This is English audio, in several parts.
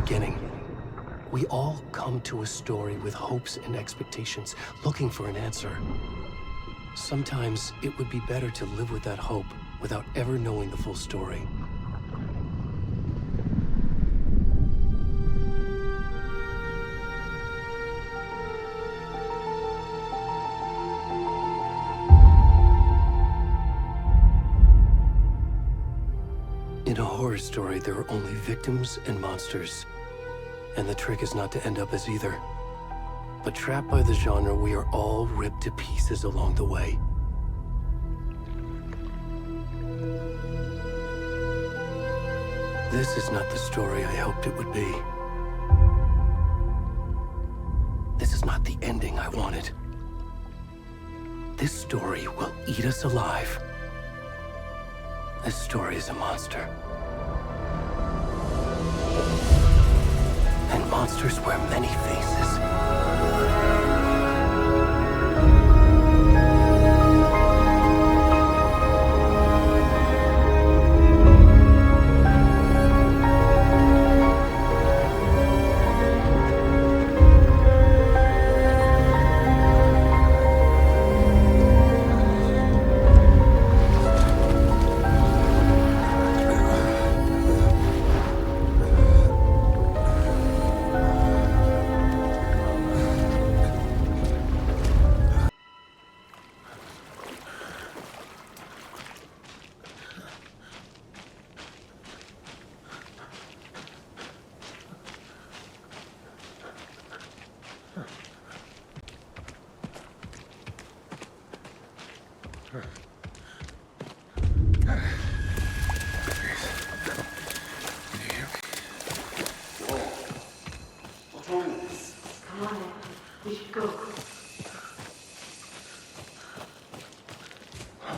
beginning. We all come to a story with hopes and expectations, looking for an answer. Sometimes it would be better to live with that hope without ever knowing the full story. In a horror story, there are only victims and monsters. And the trick is not to end up as either. But trapped by the genre, we are all ripped to pieces along the way. This is not the story I hoped it would be. This is not the ending I wanted. This story will eat us alive. This story is a monster. And monsters wear many faces.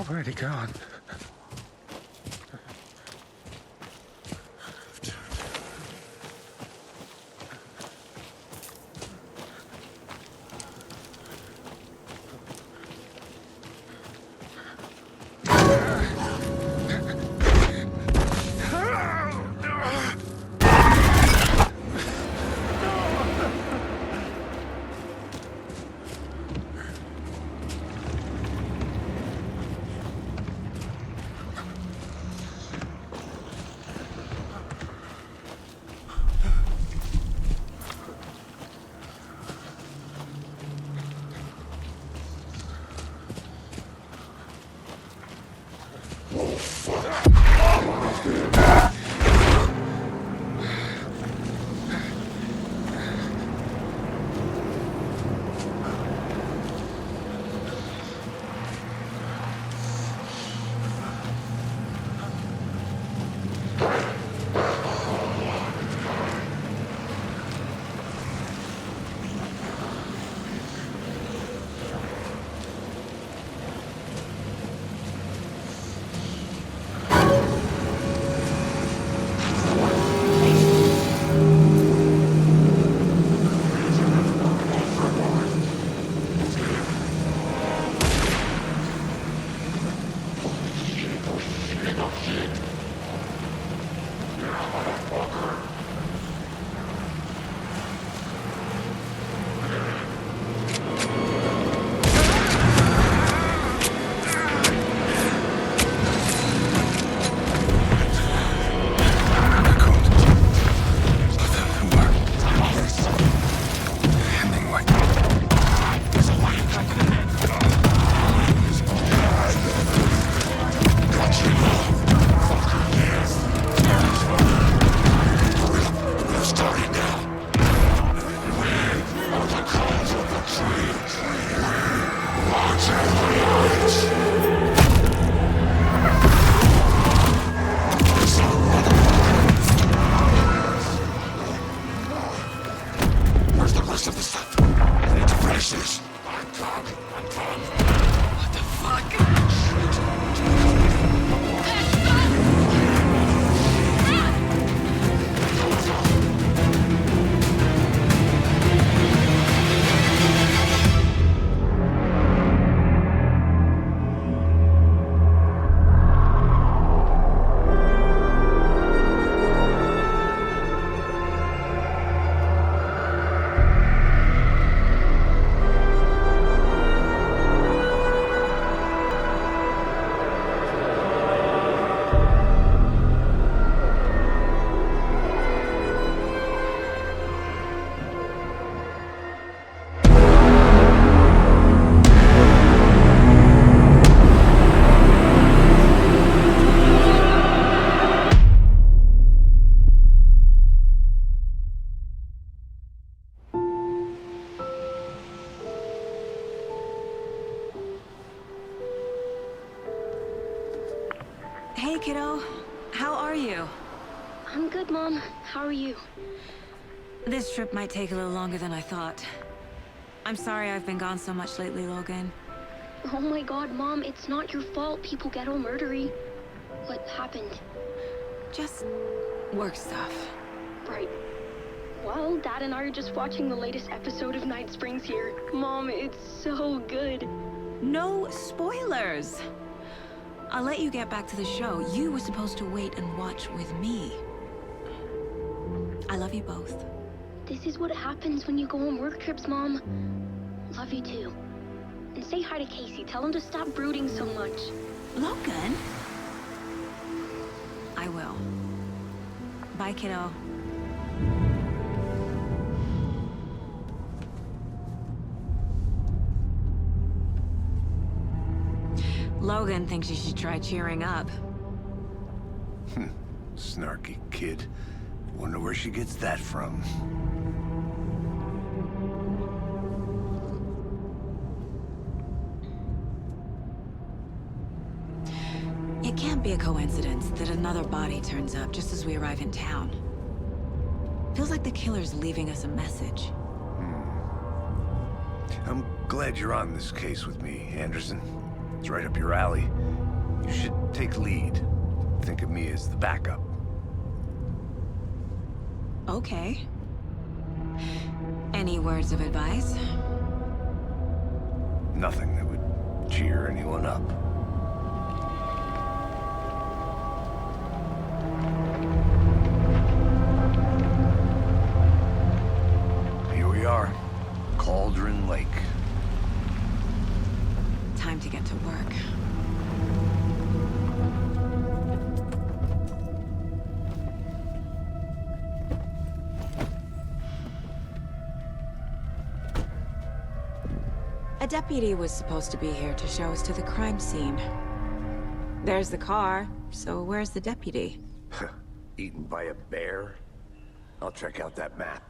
Already gone. kiddo. How are you? I'm good, Mom. How are you? This trip might take a little longer than I thought. I'm sorry I've been gone so much lately, Logan. Oh my god, Mom, it's not your fault people get all murdery. What happened? Just work stuff. Right. Well, Dad and I are just watching the latest episode of Night Springs here. Mom, it's so good. No spoilers! I'll let you get back to the show. You were supposed to wait and watch with me. I love you both. This is what happens when you go on work trips, Mom. Love you too. And say hi to Casey. Tell him to stop brooding so much. Logan? I will. Bye, kiddo. Logan thinks you should try cheering up. Snarky kid. Wonder where she gets that from. It can't be a coincidence that another body turns up just as we arrive in town. Feels like the killer's leaving us a message. I'm glad you're on this case with me, Anderson. It's right up your alley. You should take lead. Think of me as the backup. Okay. Any words of advice? Nothing that would cheer anyone up. Here we are. Cauldron Lake. Time to get to work. A deputy was supposed to be here to show us to the crime scene. There's the car, so where's the deputy? Eaten by a bear? I'll check out that map.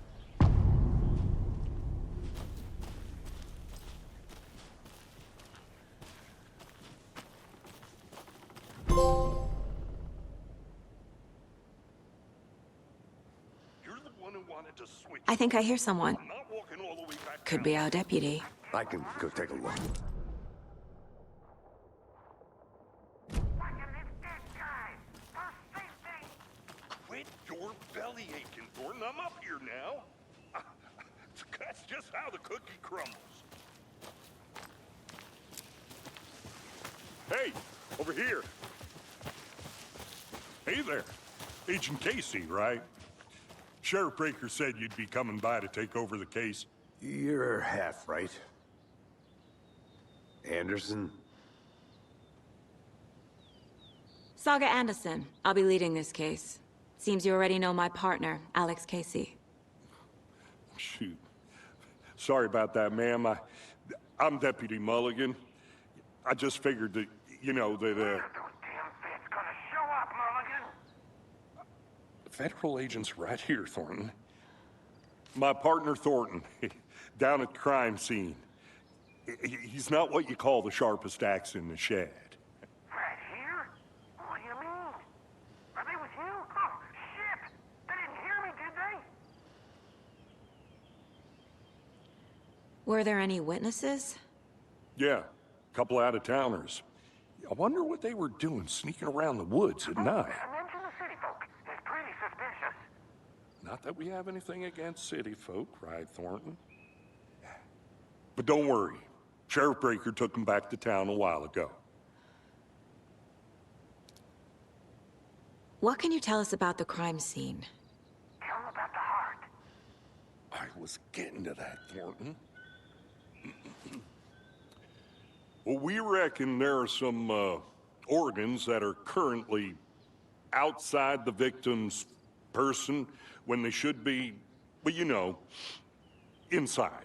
You're the one who wanted to switch. I think I hear someone. I'm not walking all the way back Could down. be our deputy. I can go take a look. Quit your belly aching, Thornton. I'm up here now. That's just how the cookie crumbles. Hey, over here. Hey there. Agent Casey, right? Sheriff Breaker said you'd be coming by to take over the case. You're half right. Anderson? Saga Anderson. I'll be leading this case. Seems you already know my partner, Alex Casey. Shoot. Sorry about that, ma'am. I'm Deputy Mulligan. I just figured that, you know, that, Federal agent's right here, Thornton. My partner, Thornton, down at the crime scene. He's not what you call the sharpest axe in the shed. Right here? What do you mean? Are they with you? Oh, shit! They didn't hear me, did they? Were there any witnesses? Yeah, a couple out-of-towners. I wonder what they were doing sneaking around the woods at night. Mention the city folk. It's pretty suspicious. Not that we have anything against city folk, right, Thornton? But don't worry. Sheriff Breaker took them back to town a while ago. What can you tell us about the crime scene? Tell them about the heart. I was getting to that, Thornton. Well, we reckon there are some organs that are currently outside the victim's person when they should be, well, you know, inside.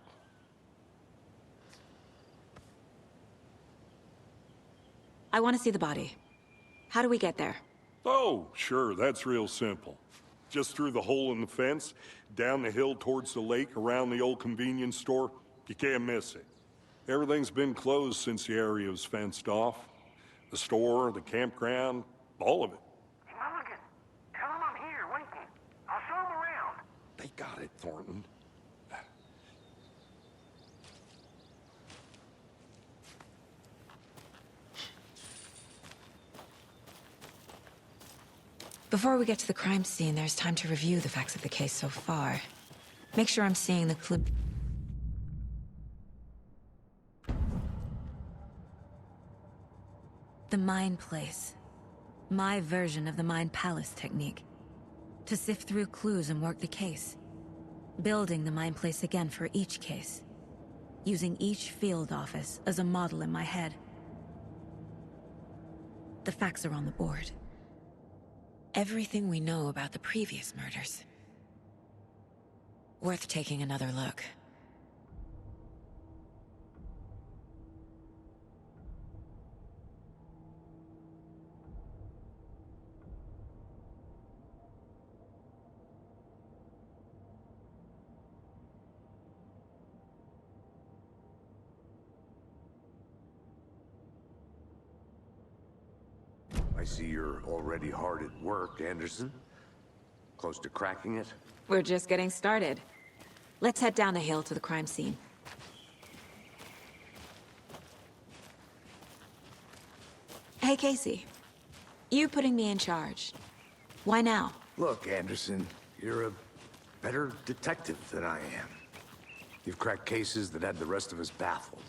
I want to see the body. How do we get there? Oh, sure, that's real simple. Just through the hole in the fence, down the hill towards the lake, around the old convenience store. You can't miss it. Everything's been closed since the area was fenced off. The store, the campground, All of it. Hey, Mulligan, tell him I'm here, waiting. I'll show him around. They got it, Thornton. Before we get to the crime scene, there's time to review the facts of the case so far. Make sure I'm seeing the clue. The Mind Place. My version of the Mind Palace technique. To sift through clues and work the case. Building the Mind Place again for each case. Using each field office as a model in my head. The facts are on the board. Everything we know about the previous murders. Worth taking another look. I see you're already hard at work, Anderson. Close to cracking it? We're just getting started. Let's head down the hill to the crime scene. Hey, Casey. You putting me in charge. Why now? Look, Anderson, you're a better detective than I am. You've cracked cases that had the rest of us baffled.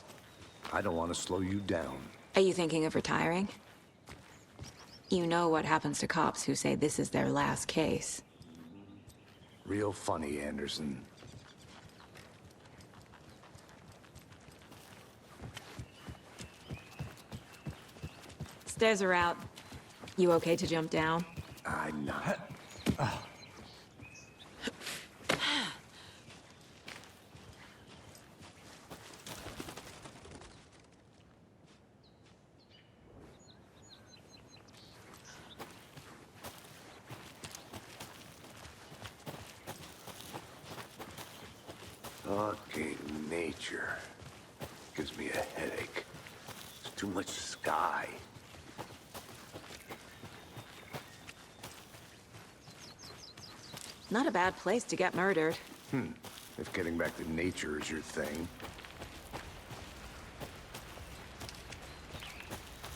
I don't want to slow you down. Are you thinking of retiring? You know what happens to cops who say this is their last case. Real funny, Anderson. Stairs are out. You okay to jump down? I'm not. Fucking nature. Gives me a headache. There's too much sky. Not a bad place to get murdered. If getting back to nature is your thing.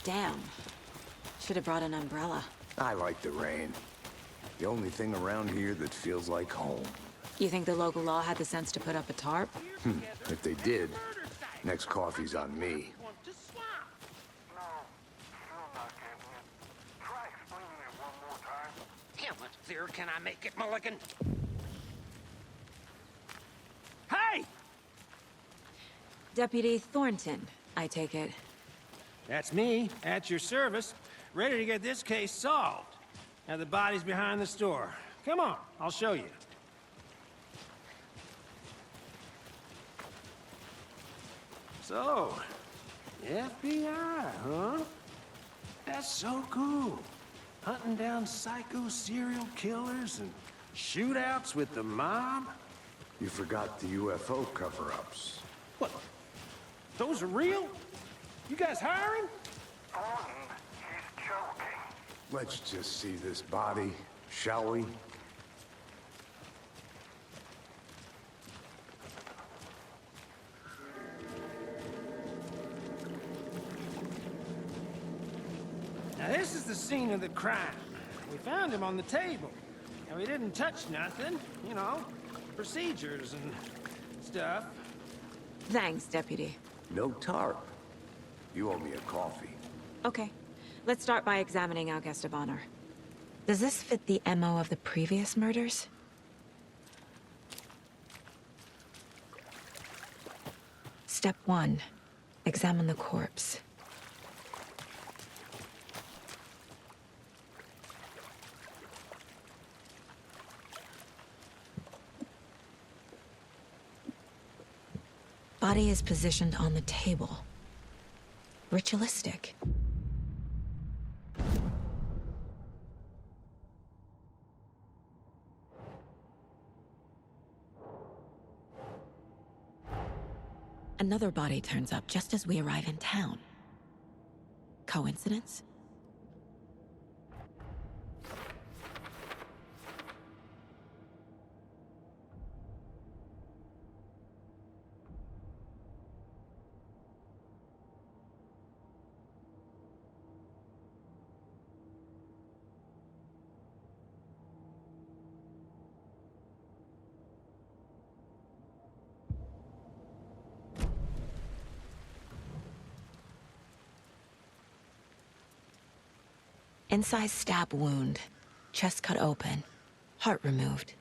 Damn. Should have brought an umbrella. I like the rain. The only thing around here that feels like home. You think the local law had the sense to put up a tarp? If they did, next coffee's on me. No, still not getting it. Try explaining it one more time. How much clearer can I make it, Mulligan? Hey! Deputy Thornton, I take it. That's me, at your service, ready to get this case solved. Now the body's behind the store. Come on, I'll show you. So, FBI, huh? That's so cool. Hunting down psycho serial killers and shootouts with the mob? You forgot the UFO cover-ups. What? Those are real? You guys hiring? Thornton, he's joking. Let's just see this body, shall we? Now this is the scene of the crime. We found him on the table. And we didn't touch nothing, you know, procedures and stuff. Thanks, Deputy. No tarp. You owe me a coffee. Okay. Let's start by examining our guest of honor. Does this fit the MO of the previous murders? Step 1. Examine the corpse. Body is positioned on the table. Ritualistic. Another body turns up just as we arrive in town. Coincidence? Incised stab wound, chest cut open, heart removed.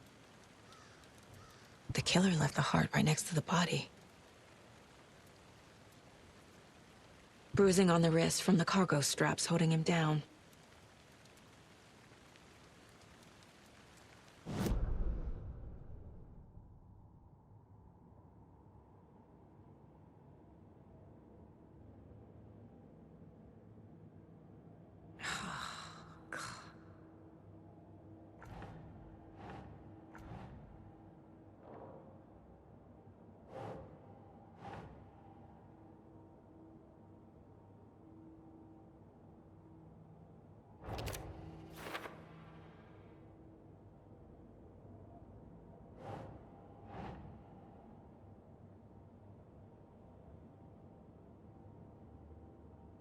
The killer left the heart right next to the body. Bruising on the wrist from the cargo straps holding him down.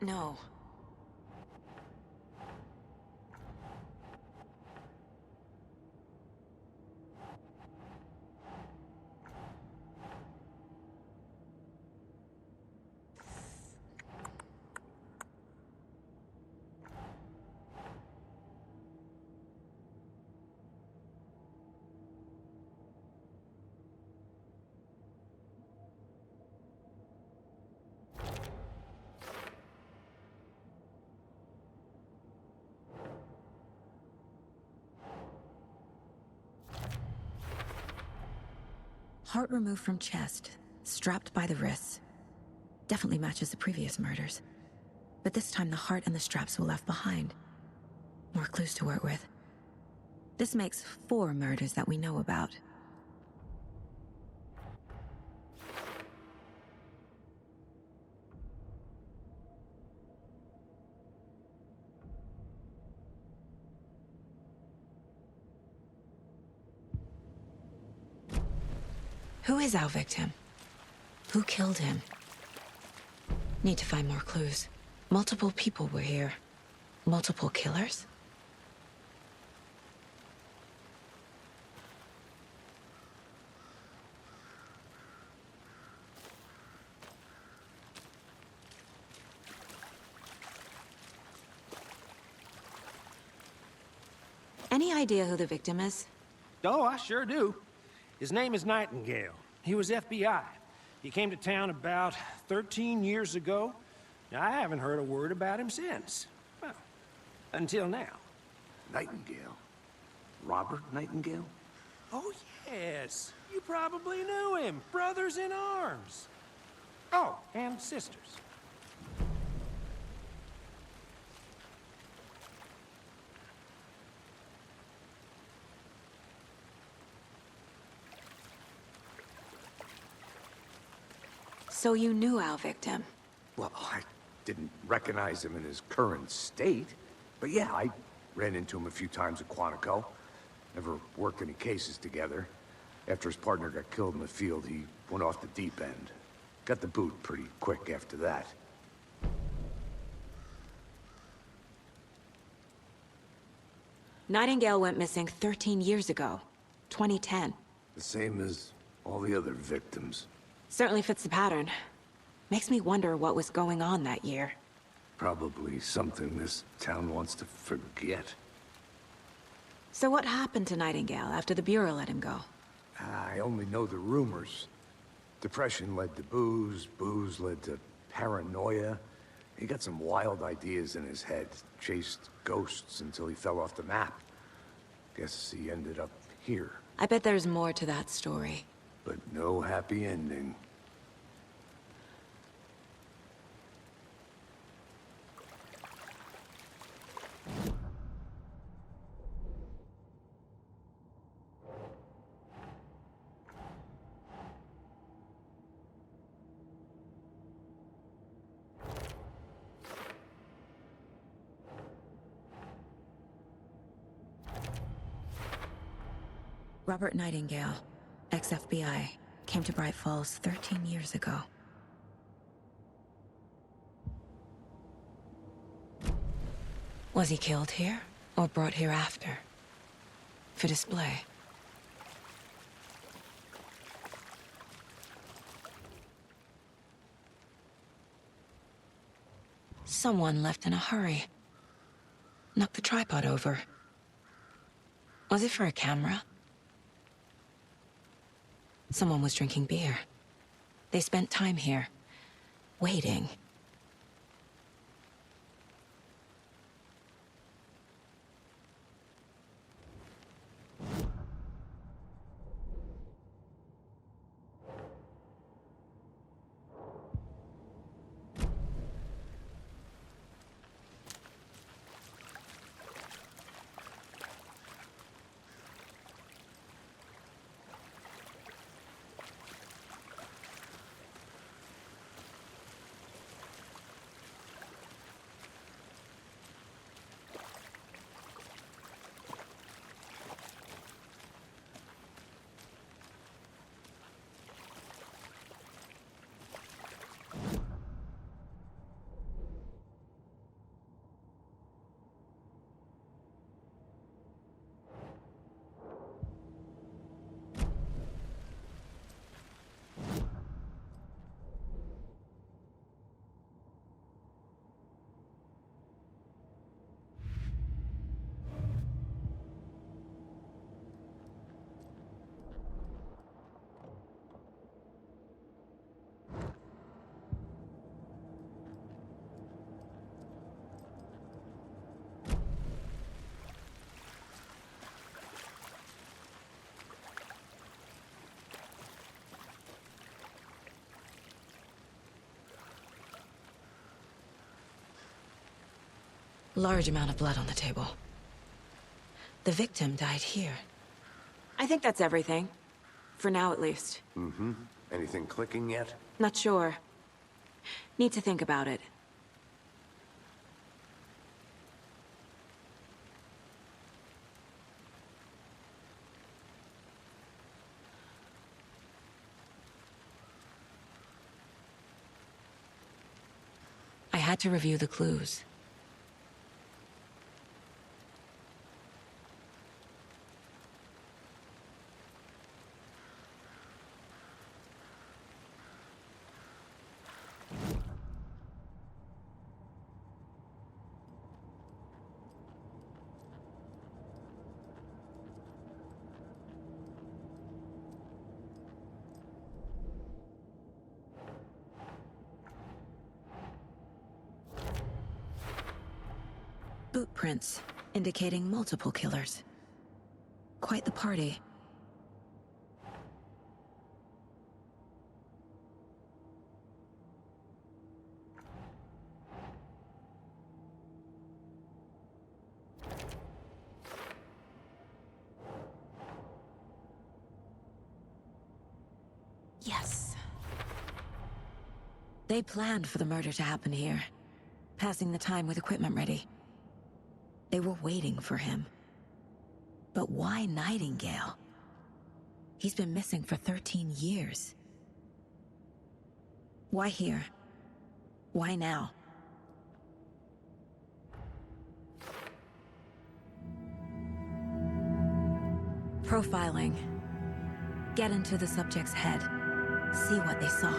No. Heart removed from chest, strapped by the wrists. Definitely matches the previous murders. But this time the heart and the straps were left behind. More clues to work with. This makes 4 murders that we know about. Who is our victim? Who killed him? Need to find more clues. Multiple people were here. Multiple killers? Any idea who the victim is? Oh, I sure do. His name is Nightingale. He was FBI. He came to town about 13 years ago. Now, I haven't heard a word about him since. Well, until now. Nightingale? Robert Nightingale? Oh, yes. You probably knew him. Brothers in arms. Oh, and sisters. So you knew our victim? Well, I didn't recognize him in his current state. But yeah, I ran into him a few times at Quantico. Never worked any cases together. After his partner got killed in the field, he went off the deep end. Got the boot pretty quick after that. Nightingale went missing 13 years ago. 2010. The same as all the other victims. Certainly fits the pattern. Makes me wonder what was going on that year. Probably something this town wants to forget. So what happened to Nightingale after the Bureau let him go? I only know the rumors. Depression led to booze, booze led to paranoia. He got some wild ideas in his head, chased ghosts until he fell off the map. Guess he ended up here, I bet there's more to that story. but no happy ending. Robert Nightingale, ex-FBI, came to Bright Falls 13 years ago. Was he killed here, or brought here after? For display? Someone left in a hurry. knocked the tripod over. Was it for a camera? Someone was drinking beer. They spent time here, waiting. Large amount of blood on the table. The victim died here. I think that's everything. For now, at least. Mm-hmm. Anything clicking yet? Not sure. Need to think about it. I had to review the clues. Boot prints, indicating multiple killers. Quite the party. Yes. They planned for the murder to happen here, passing the time with equipment ready. They were waiting for him. But why Nightingale? He's been missing for 13 years. Why here? Why now? Profiling. Get into the subject's head. See what they saw.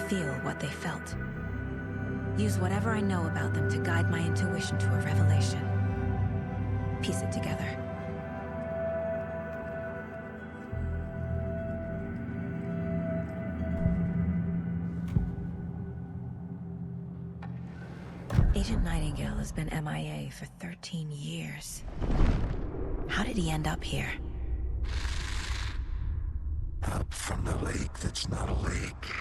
Feel what they felt. Use whatever I know about them to guide my intuition to a revelation. Piece it together. Agent Nightingale has been MIA for 13 years. How did he end up here? Up from the lake that's not a lake.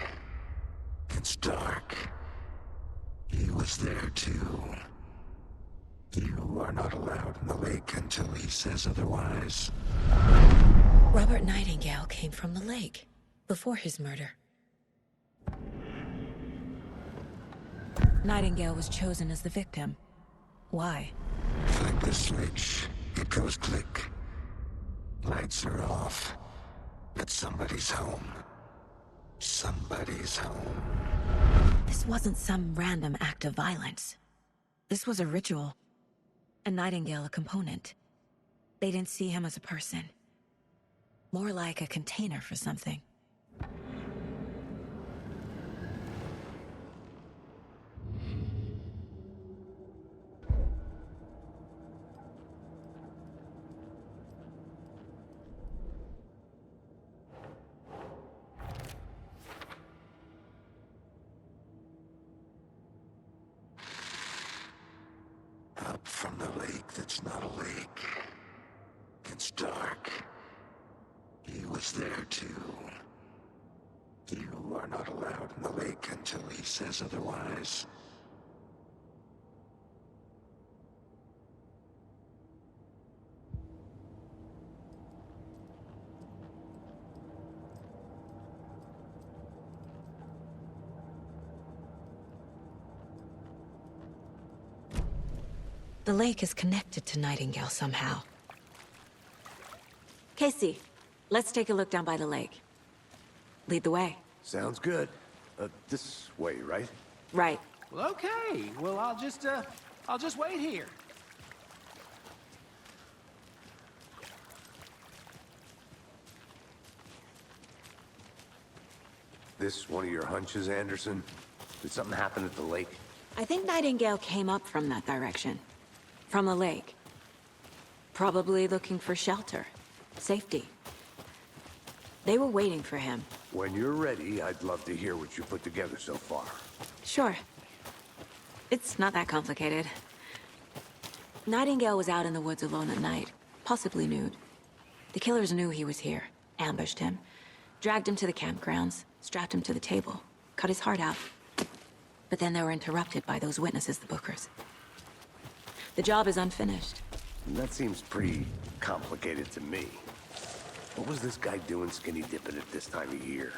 It's dark. He was there too. You are not allowed in the lake until he says otherwise. Robert Nightingale came from the lake, before his murder. Nightingale was chosen as the victim. Why? Flick the switch. It goes click. Lights are off. But somebody's home. Somebody's home. This wasn't some random act of violence. This was a ritual. And Nightingale a component. They didn't see him as a person. More like a container for something. from the lake that's not a lake. It's dark. He was there too. You are not allowed in the lake until he says otherwise. The lake is connected to Nightingale somehow. Casey, let's take a look down by the lake. Lead the way. Sounds good. This way, right? Right. Well, okay. Well, I'll just wait here. This one of your hunches, Anderson? Did something happen at the lake? I think Nightingale came up from that direction. From the lake. Probably looking for shelter. Safety. They were waiting for him. When you're ready, I'd love to hear what you put together so far. Sure. It's not that complicated. Nightingale was out in the woods alone at night, possibly nude. The killers knew he was here, ambushed him, dragged him to the campgrounds, strapped him to the table, cut his heart out. But then they were interrupted by those witnesses, the Bookers. The job is unfinished. That seems pretty complicated to me. What was this guy doing skinny dipping at this time of year?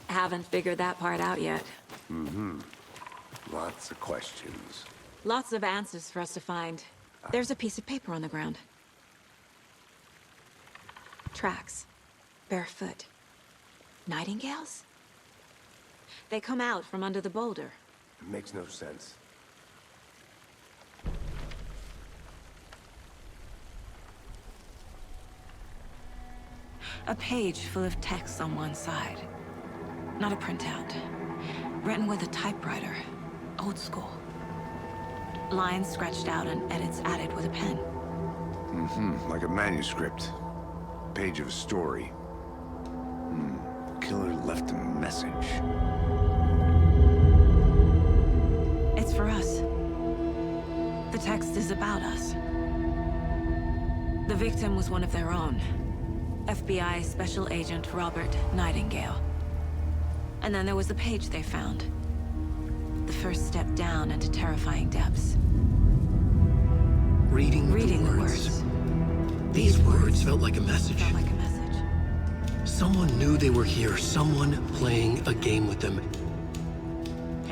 Haven't figured that part out yet. Lots of questions. Lots of answers for us to find. There's a piece of paper on the ground. Tracks. Barefoot. Nightingales? They come out from under the boulder. It makes no sense. A page full of text on one side. Not a printout. Written with a typewriter. Old school. Lines scratched out and edits added with a pen. Like a manuscript. Page of a story. Killer left a message. It's for us. The text is about us. The victim was one of their own. FBI Special Agent Robert Nightingale. And then there was the page they found. The first step down into terrifying depths. Reading the words. These words felt like a message. Felt like a message. Someone knew they were here. Someone playing a game with them.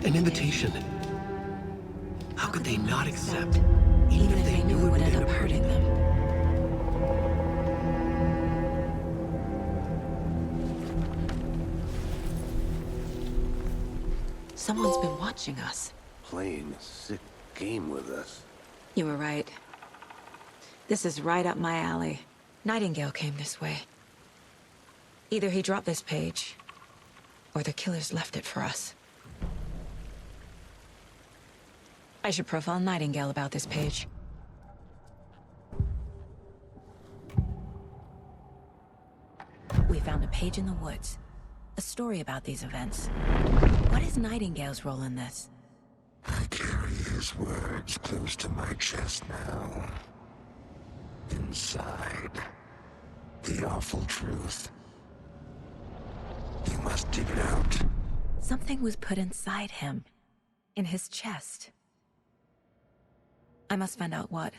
An invitation. How could they not accept, even if they knew it would end up hurting them? Someone's been watching us. Playing a sick game with us. You were right. This is right up my alley. Nightingale came this way. Either he dropped this page, or the killers left it for us. I should profile Nightingale about this page. We found a page in the woods. A story about these events. What is Nightingale's role in this? I carry his words close to my chest now. Inside, the awful truth. You must dig it out. Something was put inside him. In his chest. I must find out what.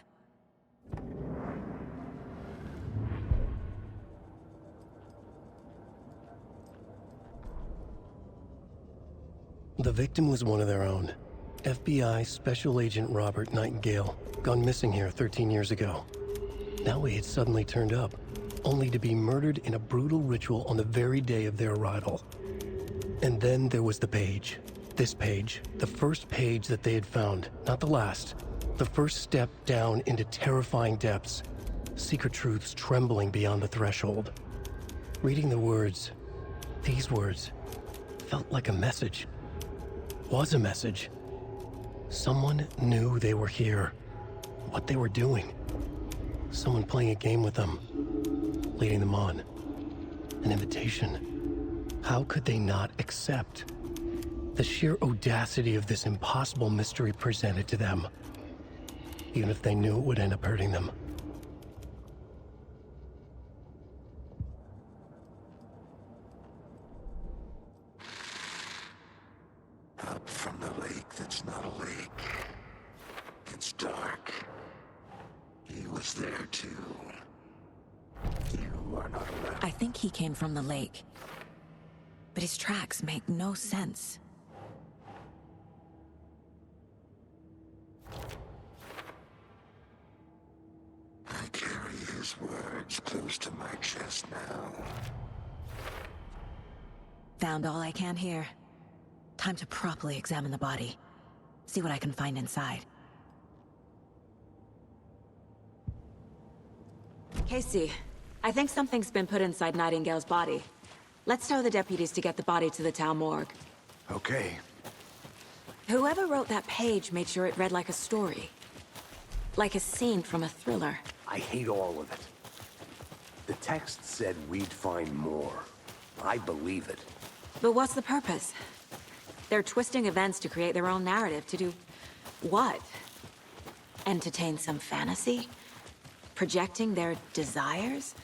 The victim was one of their own. FBI Special Agent Robert Nightingale, gone missing here 13 years ago. Now he had suddenly turned up, only to be murdered in a brutal ritual on the very day of their arrival. And then there was the page. This page, the first page that they had found, not the last. The first step down into terrifying depths. Secret truths trembling beyond the threshold. Reading the words, these words, felt like a message. Was a message. Someone knew they were here. What they were doing. Someone playing a game with them. Leading them on. An invitation. How could they not accept? The sheer audacity of this impossible mystery presented to them. even if they knew it would end up hurting them. Up from the lake that's not a lake. It's dark. He was there too. You are not allowed. I think he came from the lake. But his tracks make no sense. I carry his words close to my chest now. Found all I can here. Time to properly examine the body. See what I can find inside. Casey, I think something's been put inside Nightingale's body. Let's tell the deputies to get the body to the town morgue. Okay. Whoever wrote that page made sure it read like a story. Like a scene from a thriller. I hate all of it. The text said we'd find more. I believe it. But what's the purpose? They're twisting events to create their own narrative. To do what? Entertain some fantasy? Projecting their desires?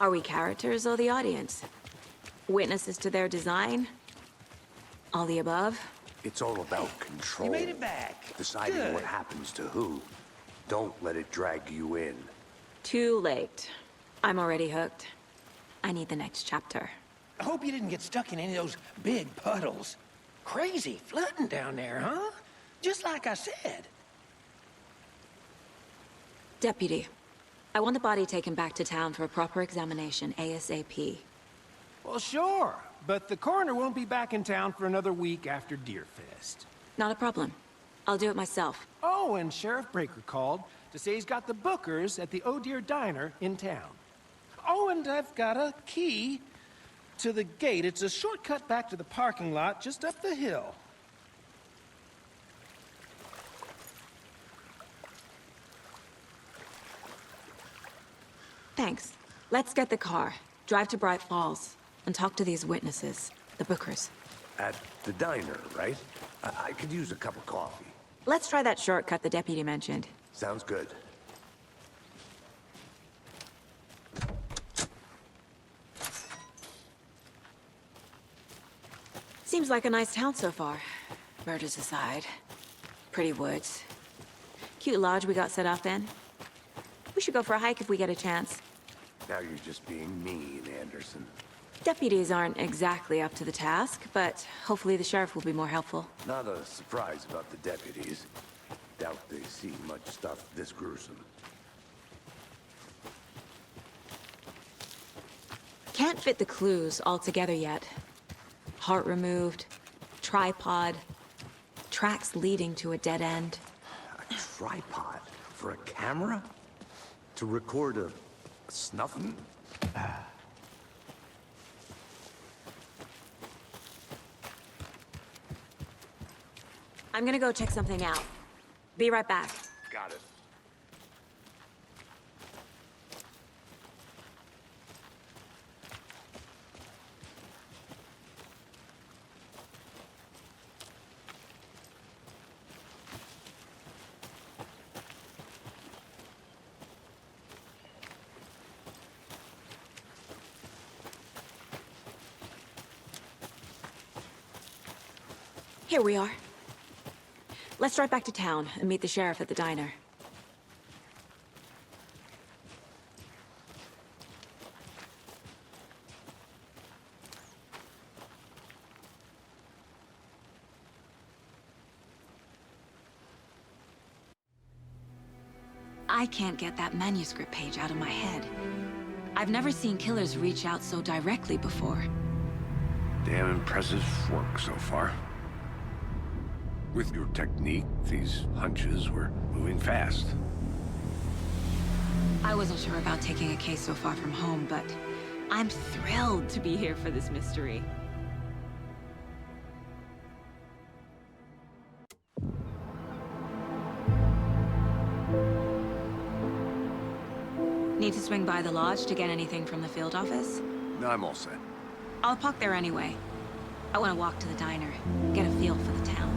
Are we characters or the audience? Witnesses to their design? All the above? It's all about control. You made it back. Deciding Good. what happens to who. Don't let it drag you in. Too late. I'm already hooked. I need the next chapter. I hope you didn't get stuck in any of those big puddles. Crazy flooding down there, huh? Just like I said. Deputy, I want the body taken back to town for a proper examination ASAP. Well, sure. But the coroner won't be back in town for another week after Deerfest. Not a problem. I'll do it myself. Oh, and Sheriff Breaker called to say he's got the Bookers at the Oh Dear Diner in town. Oh, and I've got a key to the gate. It's a shortcut back to the parking lot just up the hill. Thanks. Let's get the car, drive to Bright Falls, and talk to these witnesses, the Bookers. At the diner, right? I could use a cup of coffee. Let's try that shortcut the deputy mentioned. Sounds good. Seems like a nice town so far. Murders aside. Pretty woods. Cute lodge we got set up in. We should go for a hike if we get a chance. Now you're just being mean, Anderson. Deputies aren't exactly up to the task, but hopefully the sheriff will be more helpful. Not a surprise about the deputies. Doubt they see much stuff this gruesome. Can't fit the clues all together yet. Heart removed, tripod, tracks leading to a dead end. A tripod for a camera? To record a snuffing? I'm gonna go check something out. Be right back. Got it. Here we are. Let's drive back to town and meet the sheriff at the diner. I can't get that manuscript page out of my head. I've never seen killers reach out so directly before. Damn impressive work so far. With your technique, these hunches were moving fast. I wasn't sure about taking a case so far from home, but I'm thrilled to be here for this mystery. Need to swing by the lodge to get anything from the field office? No, I'm all set. I'll park there anyway. I want to walk to the diner, get a feel for the town.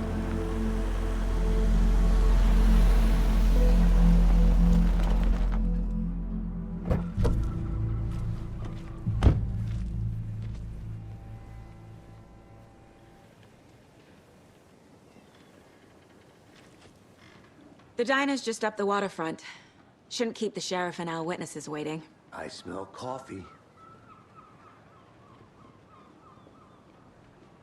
The diner's just up the waterfront. Shouldn't keep the sheriff and our witnesses waiting. I smell coffee.